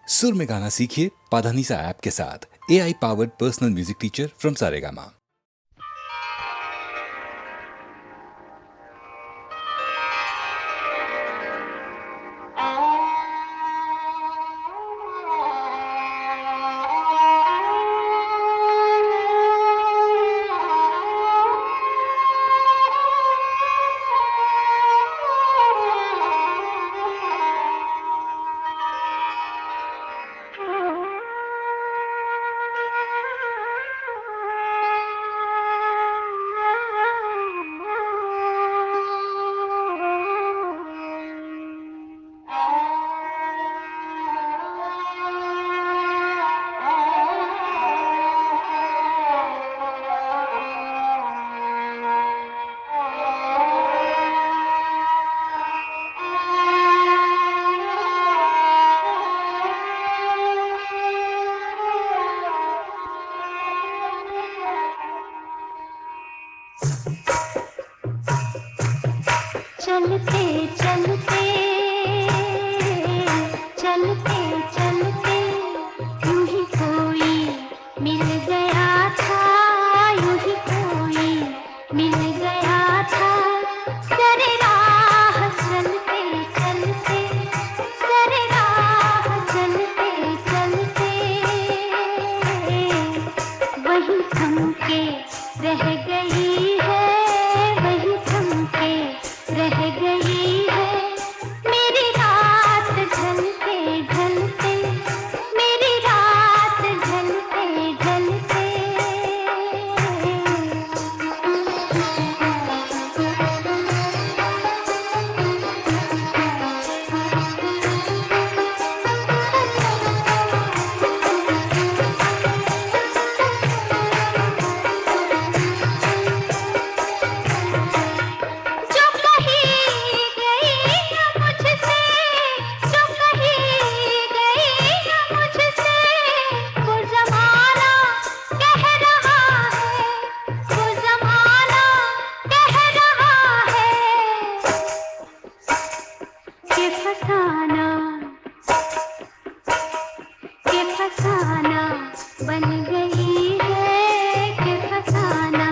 सुर में गाना सीखिए पाधानीसा ऐप के साथ। AI powered personal music teacher from Saregama. चलते चलते चलते चलते यूं ही कोई मिल गया था, यूं ही कोई मिल गया था। सरे राह चलते चलते, सरे राह चलते चलते वही थम के रह गई है, वही थम के रह गई है मेरी रात ढलते ढलते, मेरी रात ढलते ढलते। जो कहीं गई न मुझसे, जो कहीं गई न मुझसे, वो ज़माना कह रहा है, वो ज़माना कह रहा है कि फसाना, कि फसाना बन गई है, कि फसाना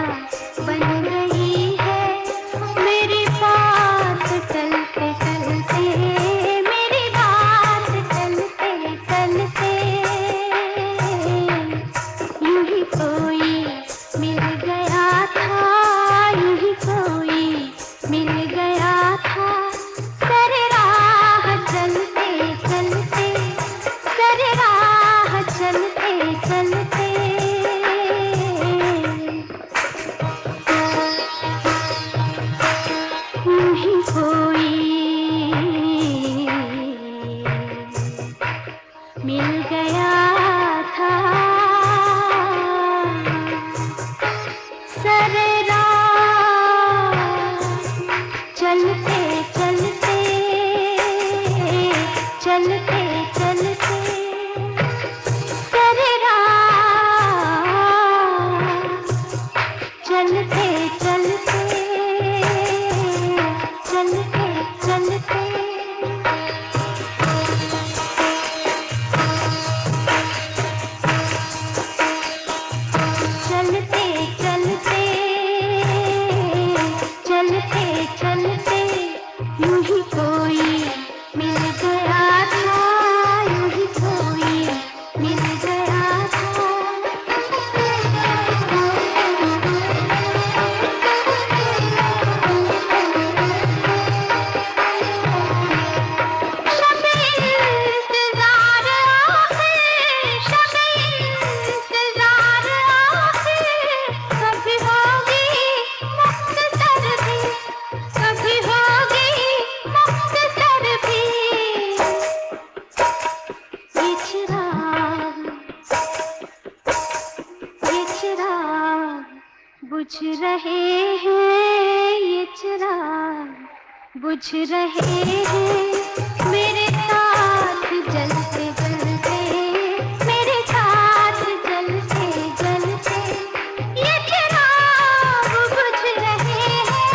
बन गई है मेरी बात टलते टलते, मेरी बात टलते टलते। यूं ही कोई मिल गया था, यूं ही कोई मिल गया था। सरे राह चलते चलते, सरे राह चलते चलते यूं ही कोई मिल गया था। सरे राह चलते चलते, चलते चलते सरे राह चलते चलते, चलते चलते। चलते चलते, चलते चलते यूं ही कोई मिल गया था, यूं ही कोई मिल गया था। शब-ए इंतज़ार आखिर, शब-ए इंतज़ार आखिर कभी होगी मुख्तसर भी, कभी होगी मुख्तसर भी। ये चिराग, ये चिराग बुझ रहे हैं, ये चिराग बुझ रहे हैं मेरे साथ जलते जलते, मेरे साथ जलते जलते। ये चिराग बुझ रहे हैं,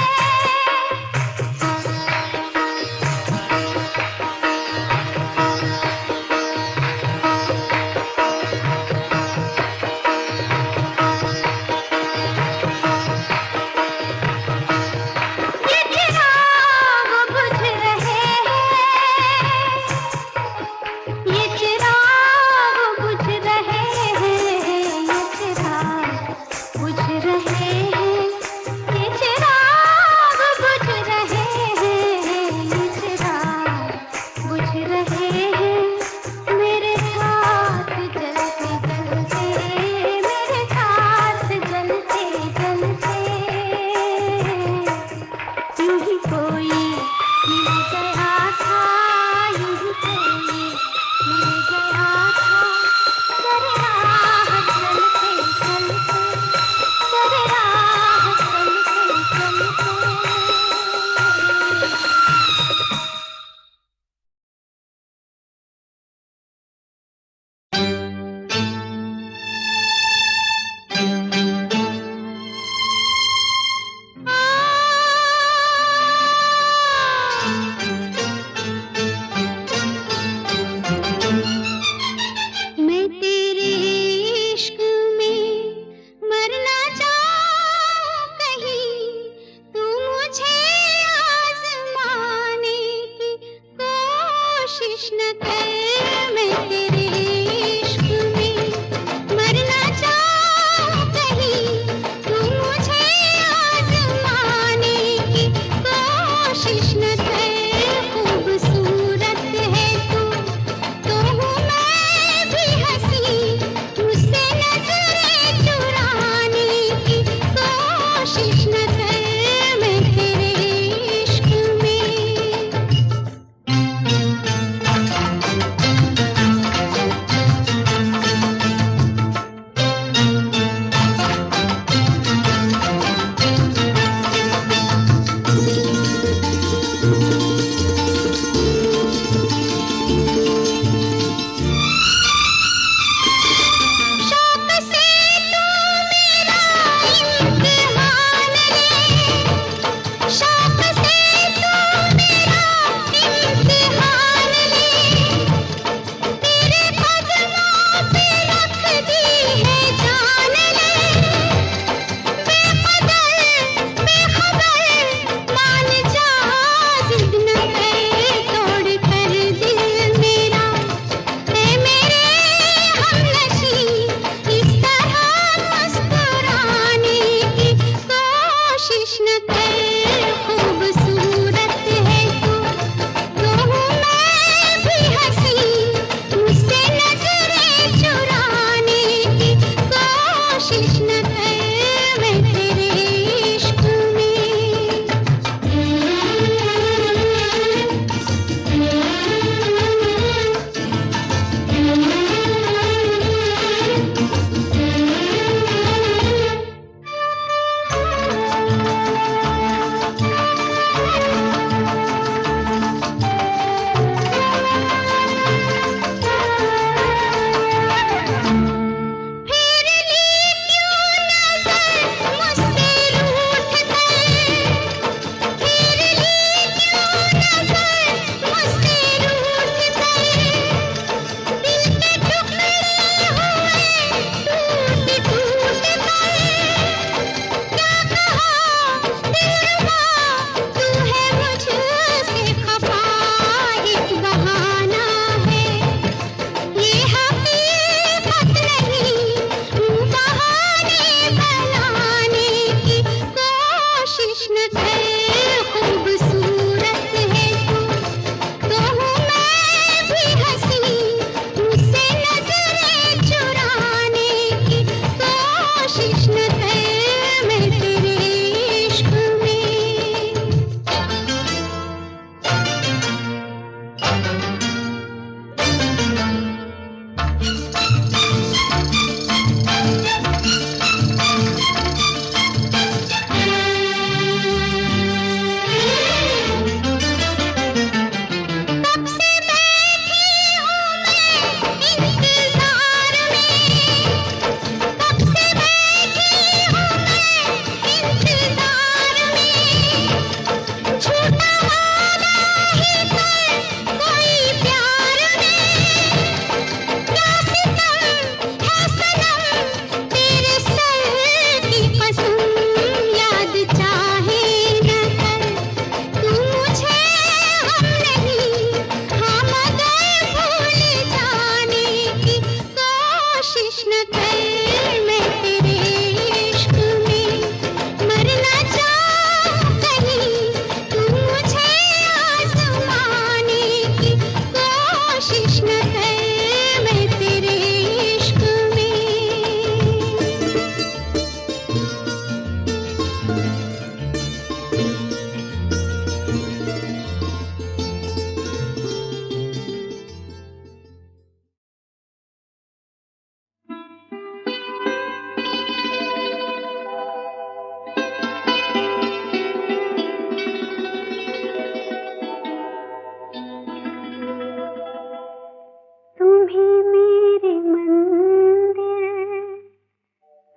मेरे मंदिर,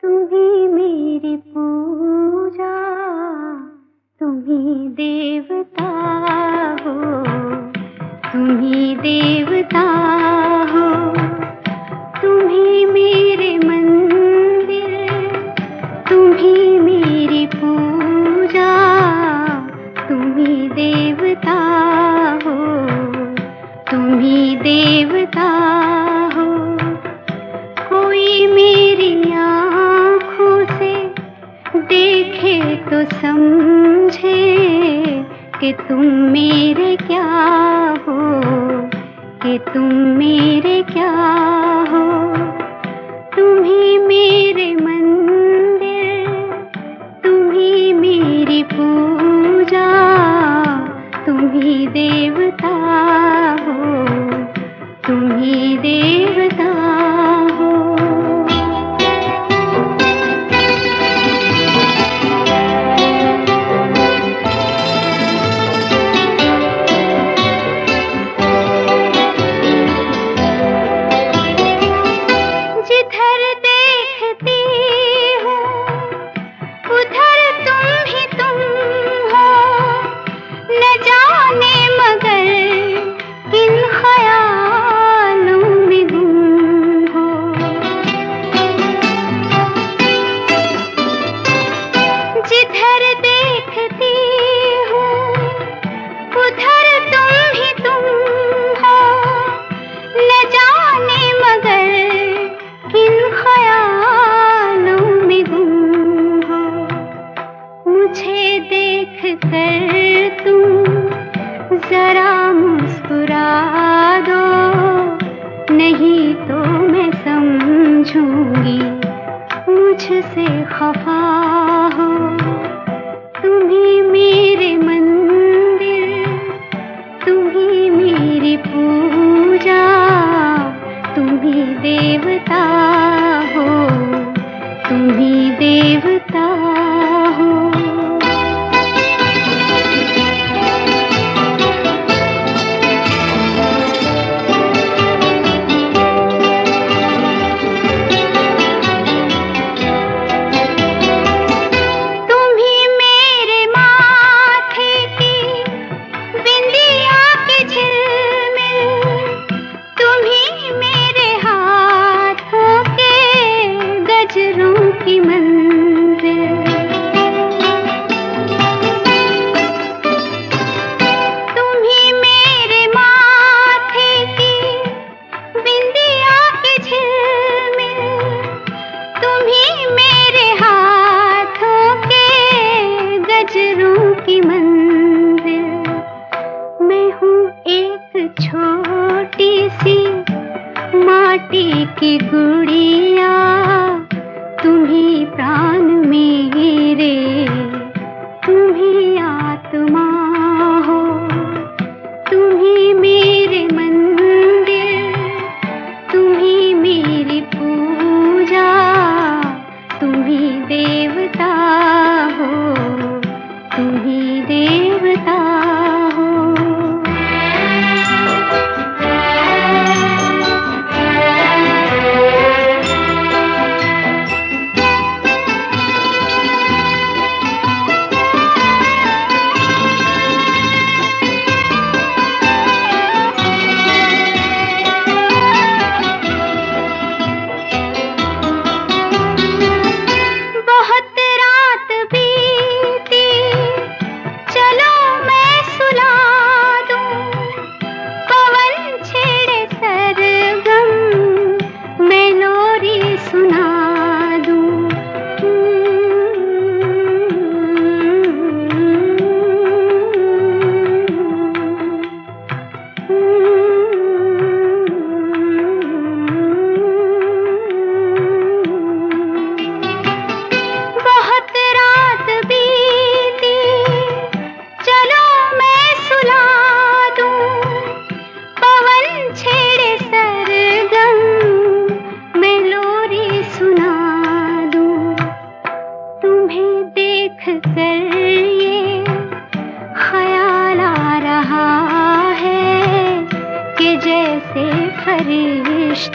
तुम ही मेरी पूजा, तुम ही देवता हो, तुम ही देवता हो। तुम ही मेरे मंदिर, तुम ही मेरी पूजा, तुम ही देवता हो, तुम ही देवता हो। कोई मेरी आँखों से देखे तो समझे कि तुम मेरे क्या हो, कि तुम मेरे क्या हो। तुम ही मेरे मंदिर, तुम ही मेरी पूजा, तुम ही देवता हो, तुम ही देवता हो। जिधर देखती हूँ उधर तुम ही तुम हो, न जाने मगर किन ख्यालों में गुम हो। जिधर देखती हूँ उधर तुम ही तुम हो, न जाने मगर किन ख्यालों में गुम हो। मुझे देख कर तुम जरा मुस्कुरा दो, नहीं तो मैं समझूंगी मुझसे खफा हो। तुम ही मेरे मंदिर, तुम ही मेरी पूजा, तुम ही देवता हो, तुम ही देवता हो। तुम ही मेरे माथे की बिंदिया की झिलमिल, तुम ही मेरे हाथों के गजरों की मंजिल। तुम ही मेरे माथे की बिंदिया की झिलमिल, तुम ही मेरे हाथों के गजरों की मंजिल। मैं हूँ एक छोटी सी माटी की गुड़िया, तुम ही प्राण मेरे, तुम ही आत्मा हो। तुम ही मेरे मंदिर, तुम ही मेरी पूजा, तुम ही देवता हो, तुम ही देवता हो।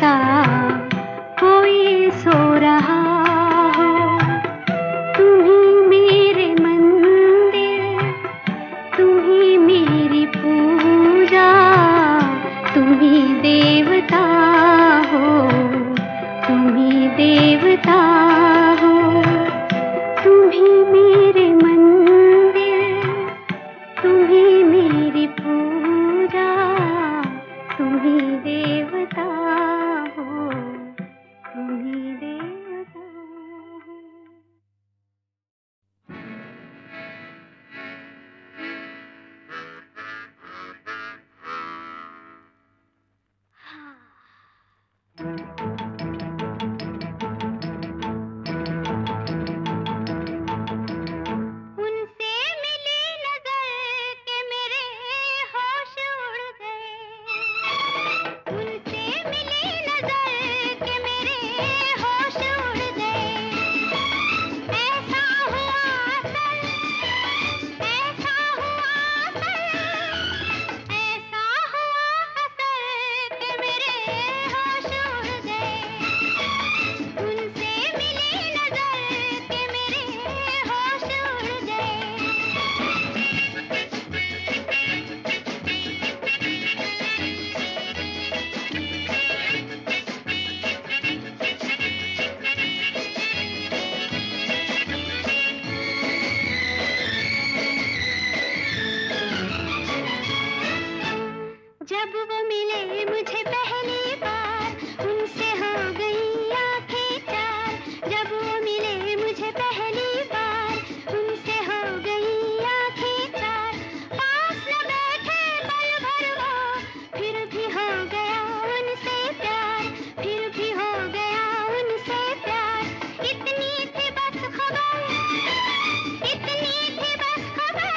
सा कोई सो रहा हो। तुम ही मेरे मंदिर, तुम ही मेरी पूजा, तुम ही देवता हो, तुम ही देवता हो। तुम ही मेरे मंदिर, तुम ही मेरी पूजा, तुम ही देवता हो, तुम ही देवता हो। उनसे मिली नजर के मेरे होश उड़ गए। उनसे मिली नजर के मेरे होश उड़ गए। ऐसा हुआ कल, ऐसा हुआ कल, ऐसा हुआ कल के मेरे होश उड़ गए। उनसे मिली नजर के मेरे होश उड़ गए। जब वो मिले मुझे पहली बार, उनसे हो गई आंखें चार। जब वो मिले मुझे पहली बार, उनसे हो गई आंखें चार। पास न बैठे पल भर वो, फिर भी हो गया उनसे प्यार, फिर भी हो गया उनसे प्यार। इतनी थी बस खबर, इतनी थी बस खबर,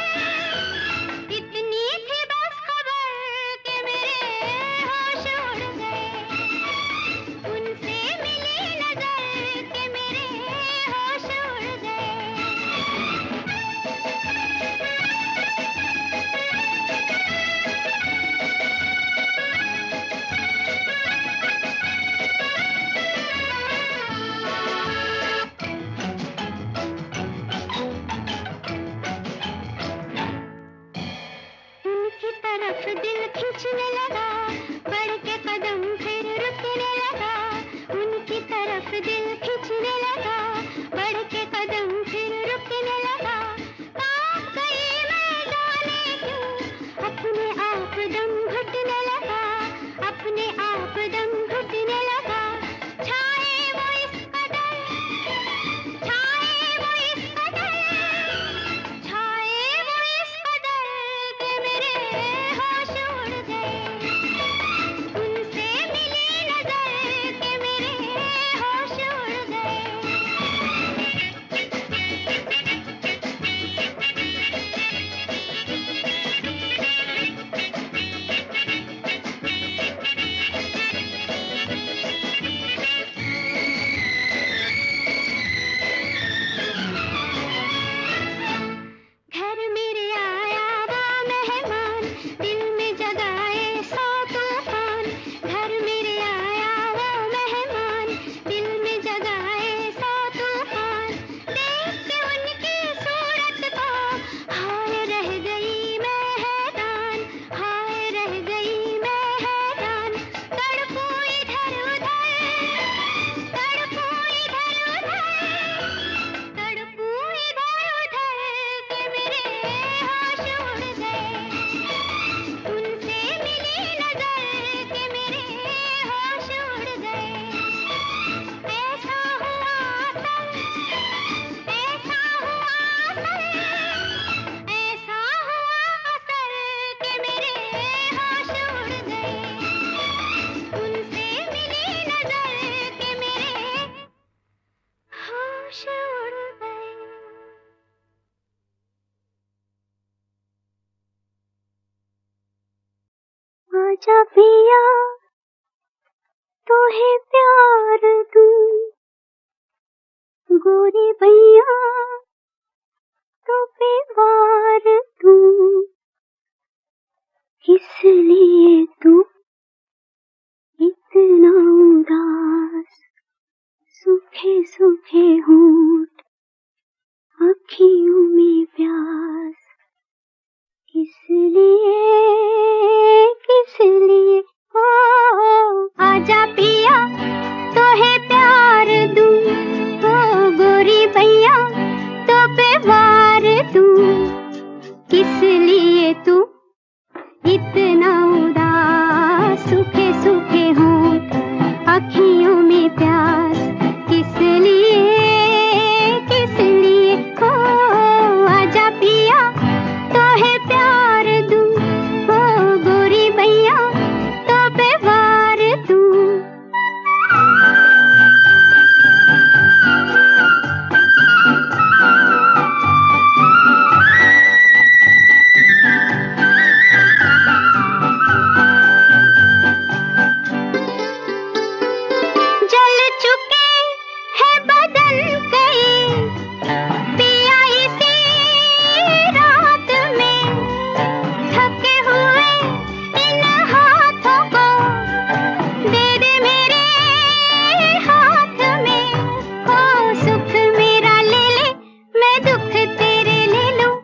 इतनी थी बस खबर के मेरे होश उड़ गए। उनसे मिली नजर के मेरे होश उड़ गए। उनकी तरफ दिल खींचने लगा, बढ़ के कदम फिर रुकने लगा। उनकी तरफ दिल खींचने लगा, बढ़ के कदम फिर रुकने लगा। कांप गई मैं जाने क्यों, अपने आप दम घुटने लगा, अपने आप दम घुटने लगा। छाए वो इस कदर, छाए वो इस कदर, छाए वो इस कदर के मेरे होश उड़ गए। उनसे मिली नजर के मेरे होश उड़ गए। घर मेरे आया वो मेहमान, दिल में जगाए सौ तूफान। घर मेरे आया वो मेहमान, दिल में जगाए सौ तूफान। देख के उनकी सूरत को हाय रह गई मैं हैरान, हाय रह गई मैं हैरान। तड़पू इधर उधर, तड़पू इधर उधर, तड़पू इधर उधर के मेरे होश उड़ गए। उनसे मिली नजर के मेरे होश उड़ गए। ऐसा हुआ कल, ऐसा हुआ कल, ऐसा हुआ कल के मेरे होश उड़ गए। उनसे मिली नजर के मेरे होश उड़ गए। आजा पिया तोहे प्यार दूं, गोरी भैया तो पे वार दूं। किस लिए तू इतना उदास, सूखे सूखे होंठ, अखियों में प्यास, किस लिए ओ आजा पिया तो है प्यार दूं, ओ गोरी भैया तो पे वार दूं, किस लिए तू इतना उदास, सूखे सूखे होंठ, अखियों में प्यास, किस लिए हो आजा पिया तो है प्यार दूं, ओ गोरी भैया तो पे वार दूं। जल चुके हैं बदन कई पिया इसी रात में, थके हुए इन हाथों को दे दे मेरे हाथ में, ओ सुख मेरा ले ले मैं दुख तेरे ले लूं,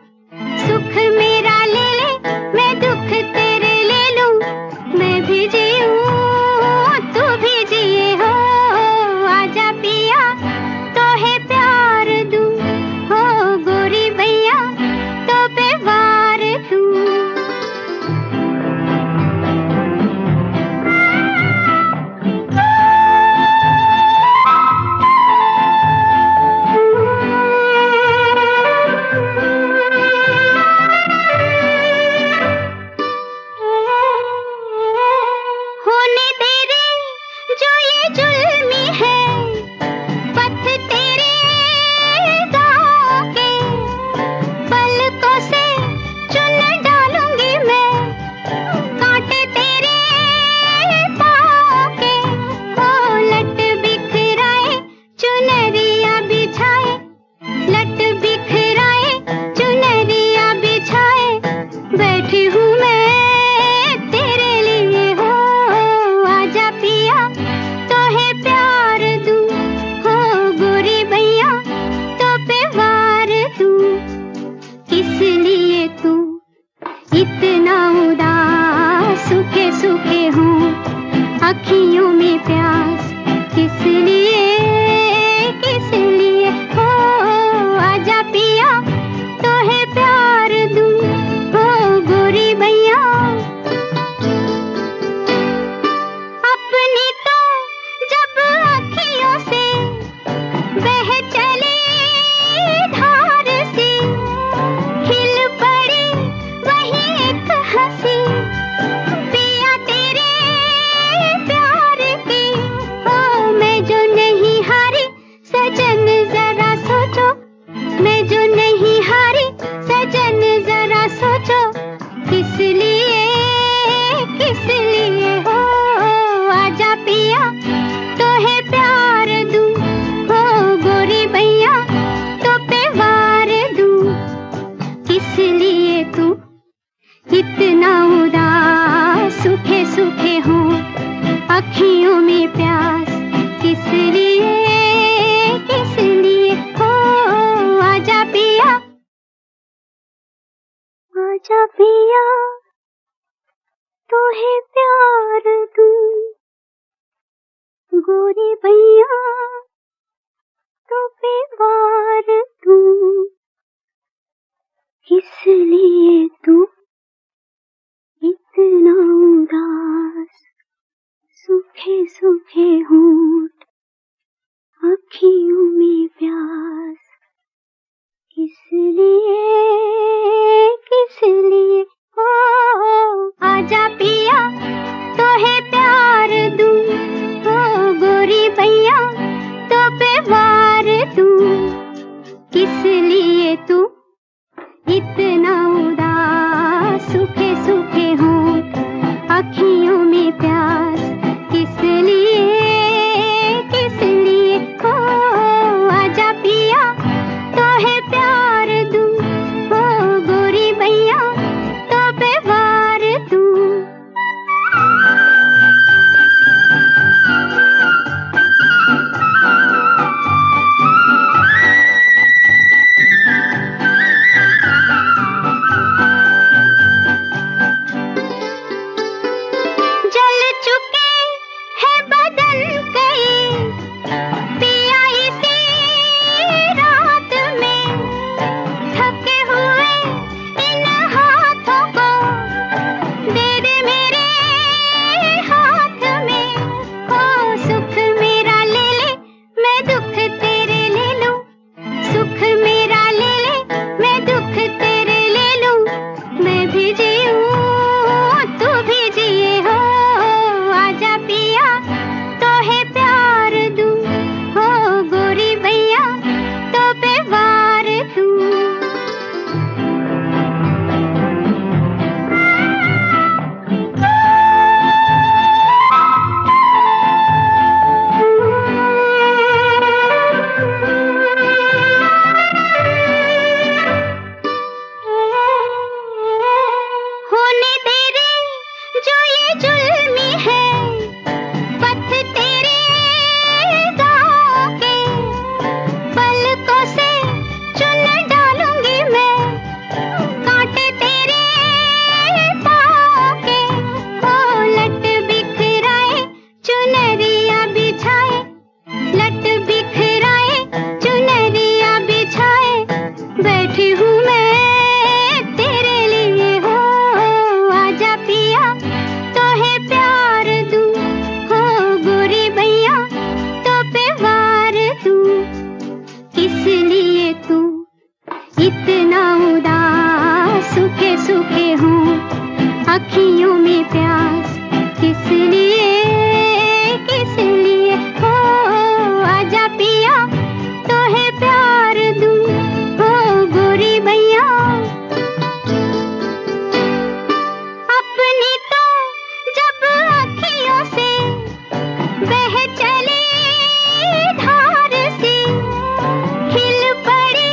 सुख मेरा ले ले मैं दुख तेरे ले लूं, मैं भी जीऊं तू भी जिए हो आजा पिया तो है प्यार दूं, हो गोरी भैया तो पे वार दूं। होने तेरे जो ये जुल्मी है, पथ तेरे गाँव के, पलकों से चुन डालूंगी मैं, कांटे तेरे पाँव के, ओ लट बिखराए चुनरिया बिछाए, लट बिखराए चुनरिया बिछाए, बैठी हूँ मैं तेरे लिए हो आजा पिया तो है प्यार दूं, हो गोरी भैया तो पे वार दूं, किस लिए तू इतना उदास, सूखे सूखे होंठ, अखियों में प्यास, किस लिए हो आजा पिया तो है प्यार दूं, हो गोरी भैया। अपनी तो जब अखियों से बह चली धार सी, खिल पड़ी वही एक हंसी, पिया तेरे प्यार की, ओ मैं जो नहीं हारी सजन जरा सोचो, मैं जो नहीं हारी सजन जरा सोचो, किस लिए हो आजा पिया तो है प्यार दूं, हो गोरी भैया तो पे वार दूं, किस लिए तू इतना उदास, सूखे सूखे होंठ, अखियों में प्यास, किस लिए हो आजा पिया तो है प्यार दूं, गोरी भैया तो पे वार दूं, किस लिए तू इतना उदास, सूखे सूखे होंठ, अखियों में प्यास, किस लिए हो आजा पिया तो है प्यार दूं, हो गोरी भैया तो पे वार दूं, किस लिए तू इतना उदास, सूखे सूखे होंठ, अखियों में प्यास, किस लिए बदल गई पिया इसी रात में, थके हुए इन हाथों को दे दे मेरे हाथ में। ओ सुख मेरा ले ले, मैं दुख तेरे ले लूं, सुख मेरा ले ले, मैं दुख तेरे ले लूं। मैं भी जीऊं तू भी जिए हो, आजा पिया तो है प्यार दूं, हो गोरी भैया तो पे वार दूं। होने तेरे जो ये जुल्मी है, पथ तेरे गाँव के, पलकों से चुन डालूंगी मैं कांटे तेरे पाँव के। ओ लट बिखराए चुनरिया बिछाए, लट बिखराए चुनरिया बिछाए, बैठी हूँ मैं तेरे लिए हो, आजा पिया तो है प्यार दूं, हो गोरी भैया तो पे वार दूं। किस लिए तू इतना उदास, सूखे सूखे हूँ अखियों में प्यास, किस लिए हो, आजा पिया तो है प्यार दूं, हो गोरी भैया। अपनी तो जब अखियों से बह चली धार सी, खिल पड़ी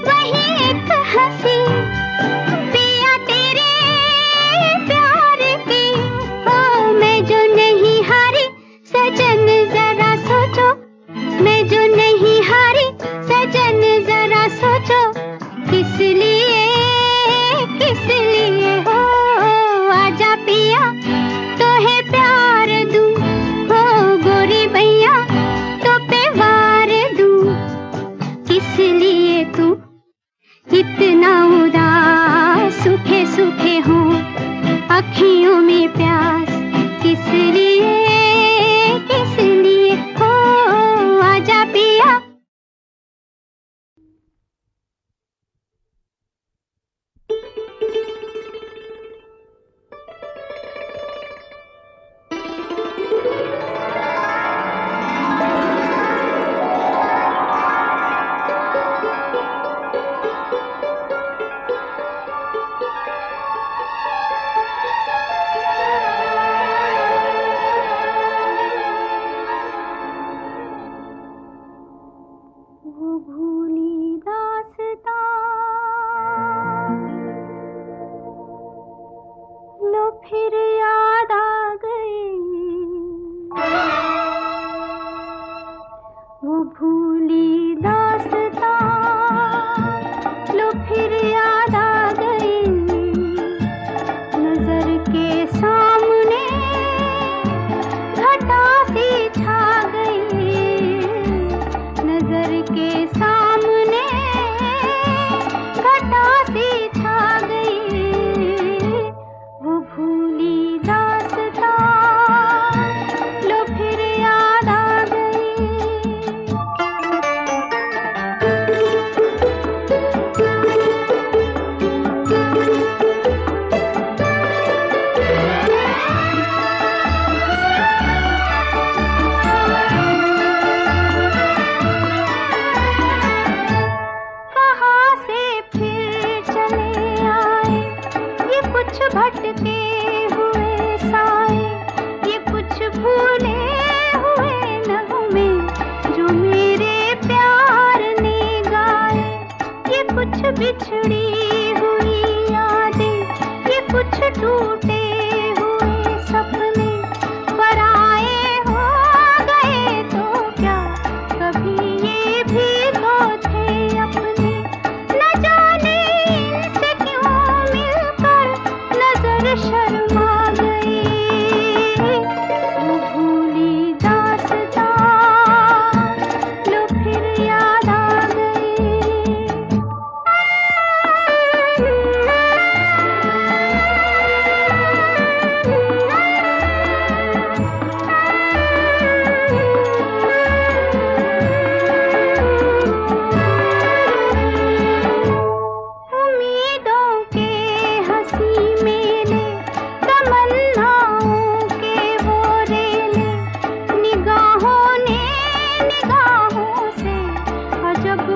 वही एक हंसी पिया तेरे प्यार की। ओ मैं जो नहीं हारी सजन जरा सोचो, मैं जो नहीं हारी सजन जरा सोचो, किस लिए हो, आजा पिया तो है प्यार दूं, हो गोरी भैया तो पे वार दूं। किस लिए तू इतना उदास, सूखे सूखे हूँ अखियों में प्यास, किस लिए हो, आजा पिया। वो भूली दास्तां लो फिर याद आ गई, वो भूली दास्तां लो फिर याद आ गई, नजर के सामने घटा सी छा गई, नजर के सामने घटा सी छा गई, वो भूली दास्तां लो फिर याद आ गई।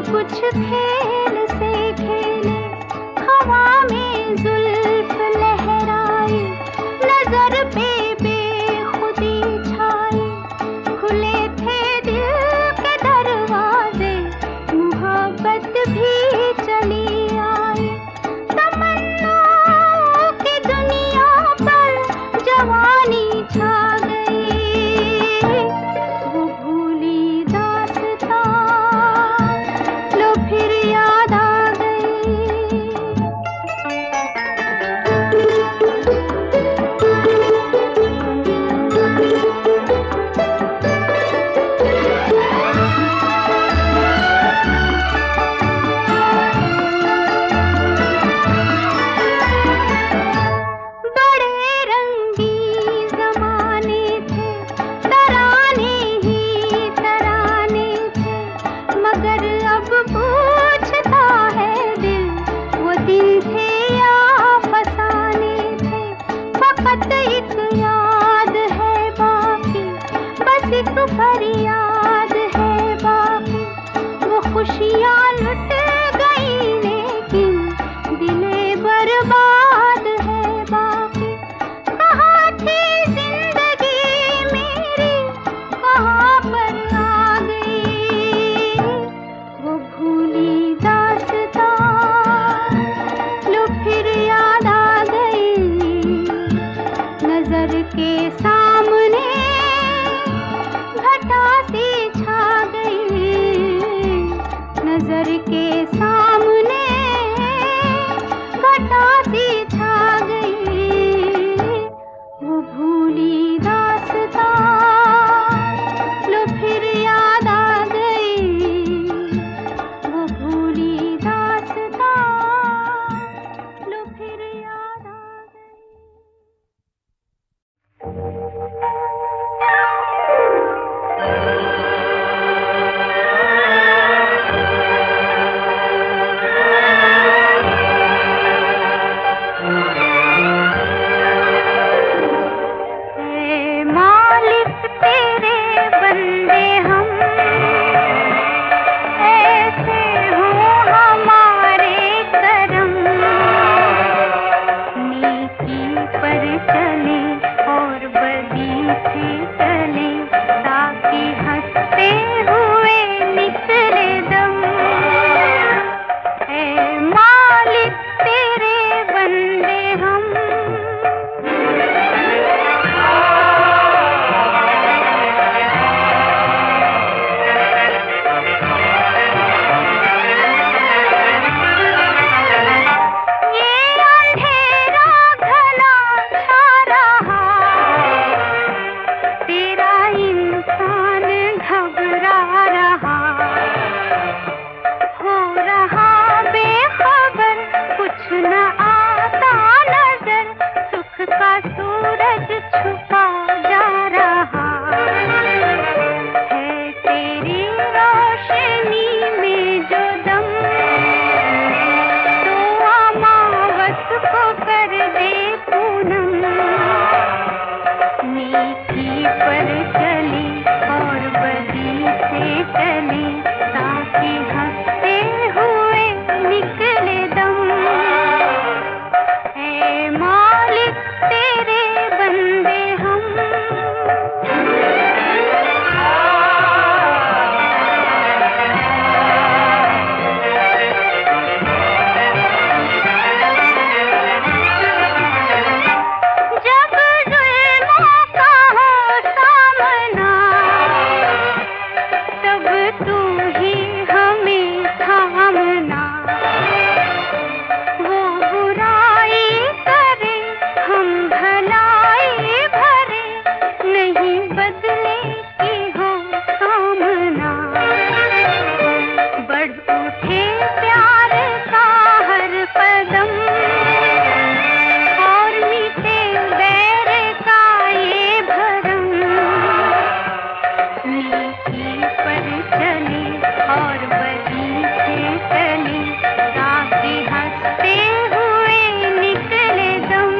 कुछ खेल से खेले, हवा में जुल्फ लहराए, नजर पे बेखुदी छाई, खुले थे दिल के दरवाजे, मोहब्बत भी चली आई। तमन्नाओं की दुनिया पर जवानी छा गई, वो भूली दास्तां लो फिर याद आ गई। बड़े रंगीन ज़माने थे, तराने ही तराने थे, मगर अब पूछता है दिल, वो दिन थे या फसाने थे। फकत एक याद है बाकी, बस एक फरियाद है बाकी, वो खुशियाँ लुट गई लेकिन दिले बर्बाद है बाकी। कहाँ थी जिंदगी मेरी, कहाँ पर आ गई, वो भूली दास्तां लो फिर याद आ गई। नजर के सामने घटा सी छा गई, नजर के सामने घटा सी छा गई, वो भूली दास्तां लो फिर याद आ गई, वो भूली दास्तां लो फिर याद आ गई। ऐ मालिक तेरे बंदे हम, ऐसे हों हमारे करम, नेकी पर चले और बदी से चले, ताकि हंसते हुए निकले दम। ऐ मालिक तेरे बंदे हम। ये अंधेरा घना छा रहा, तेरा इंसान घबरा रहा, हो रहा बेखबर, कुछ न आता नजर, सुख का सूरज छुपा जा रहा है, तेरी रोशनी में जो दम, तो अमावस को कर दे पूनम। नेकी पर चली और बदी से चली, ताकि हंसते हुए निकले दम। ऐ मालिक तेरे बंदे हम। जब जुल्मों का हो सामना, तब तू ही हमें थामना, वो बुराई करे हम भलाई भरे, नहीं बदले की हो कामना। बढ़ उठे प्यार का हर कदम, और मीठे बैर का ये भरम। नेकी पर चले और बदी से चले, ताकि हंसते हुए निकले दम।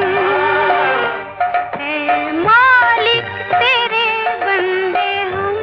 ऐ मालिक तेरे बंदे हम।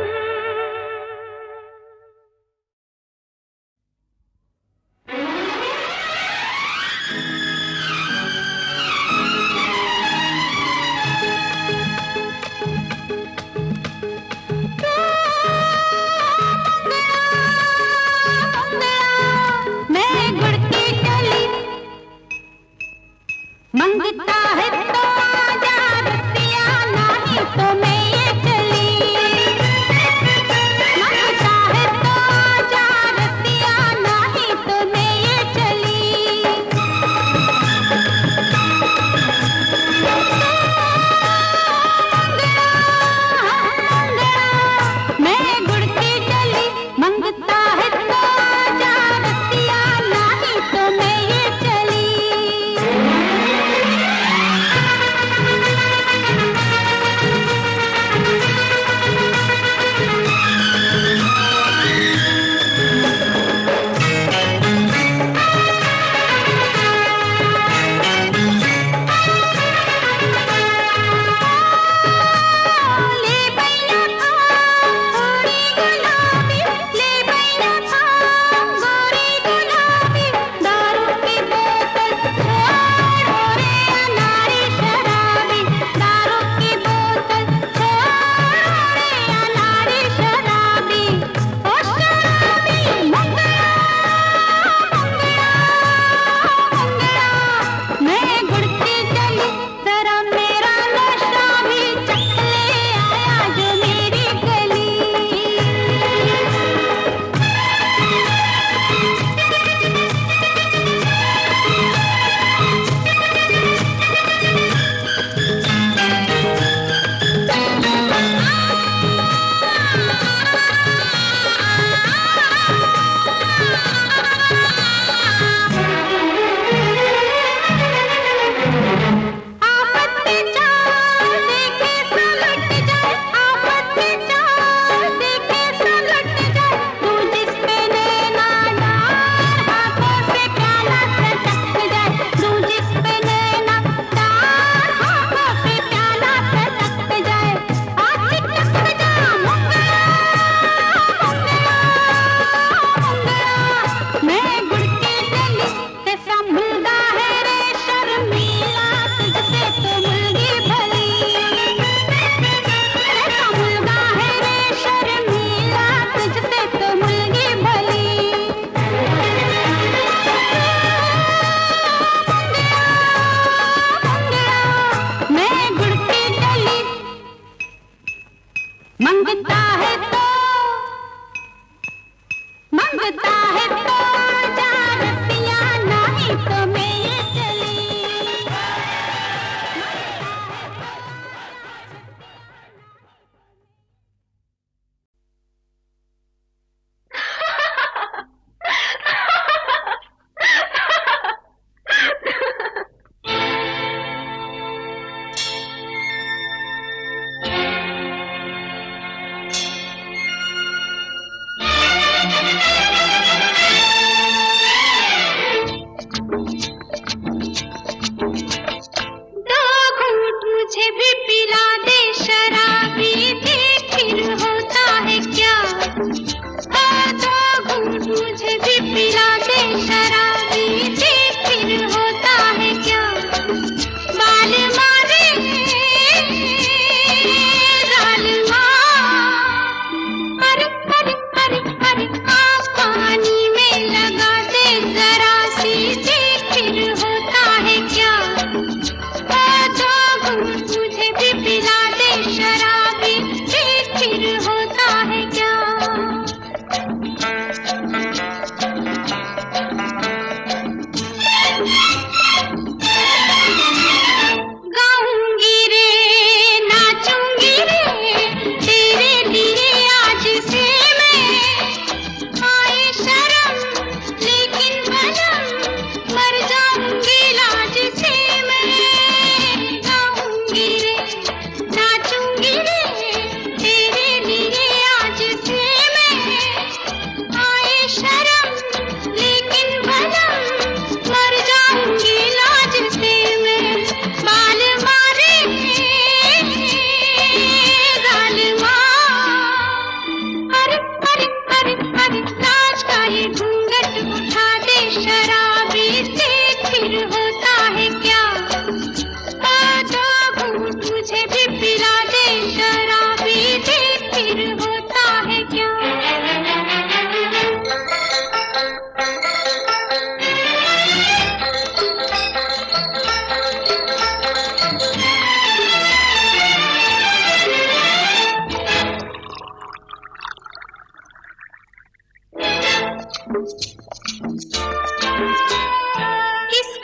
किस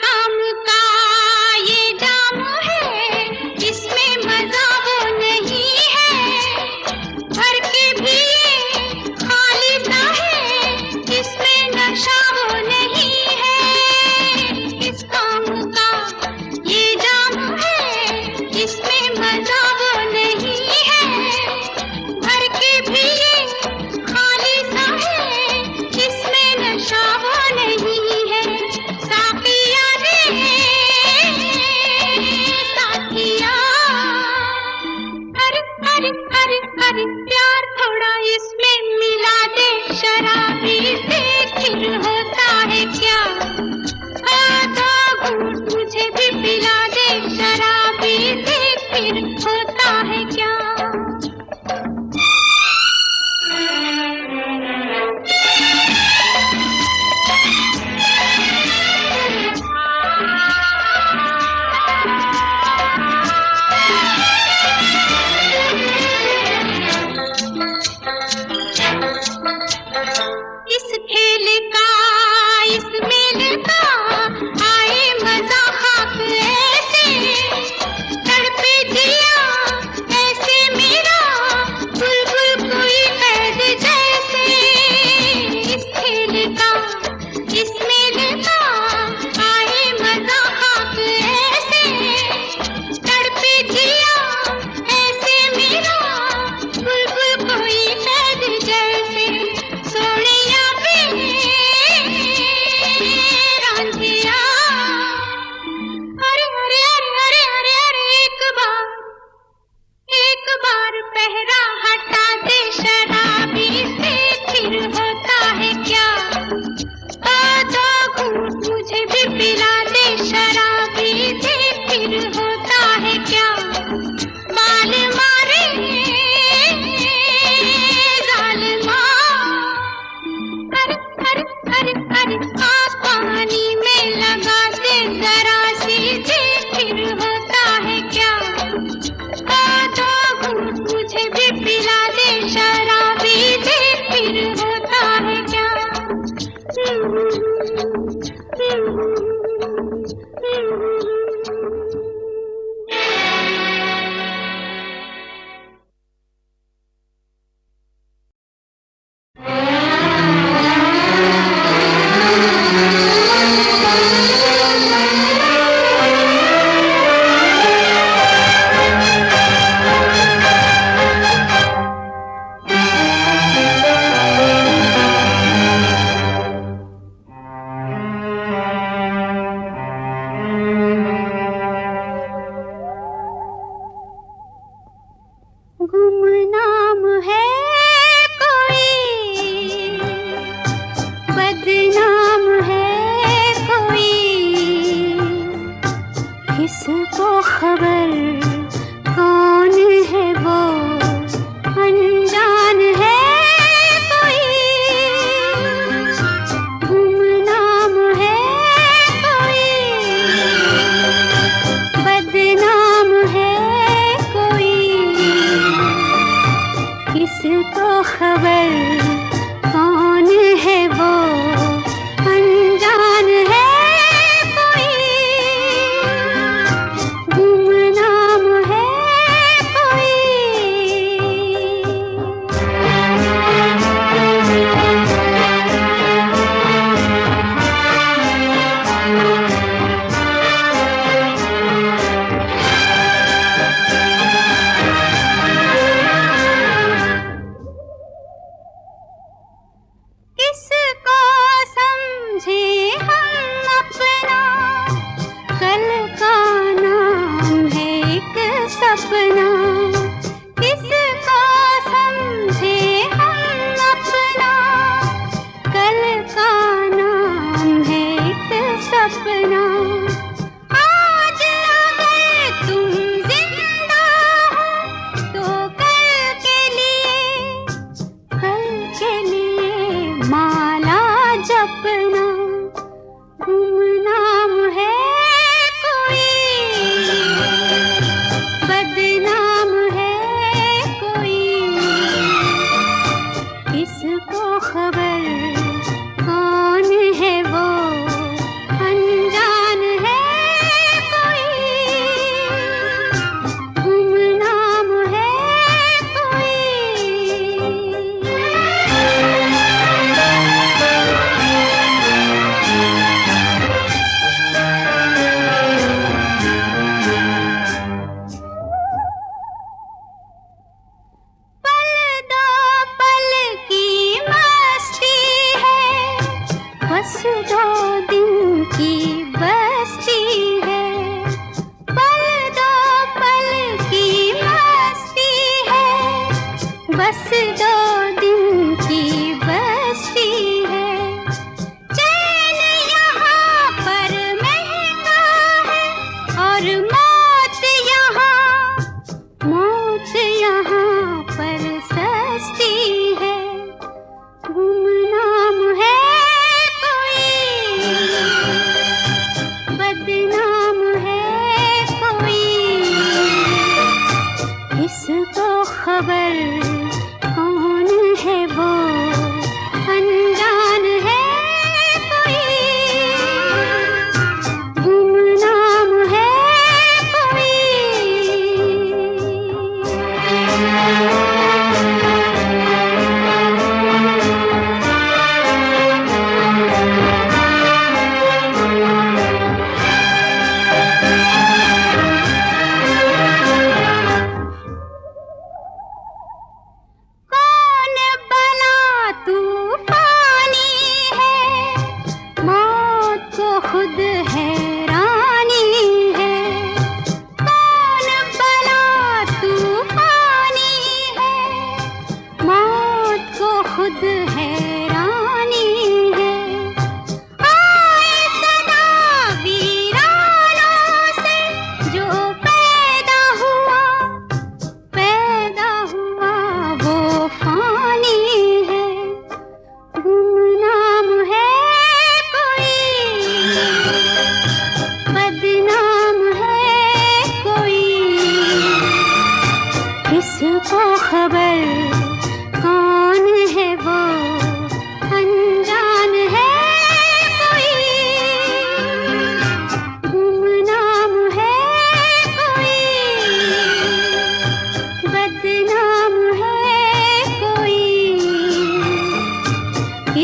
काम का ये जाम है, इसमें मजा वो नहीं है, भर के भी ये खाली सा है, इसमें नशा वो नहीं है। किस काम का ये जाम है, इसमें मजा वो नहीं है, भर के भी ये खाली सा है, इसमें नशा वो नहीं है। साकिया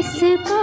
किसको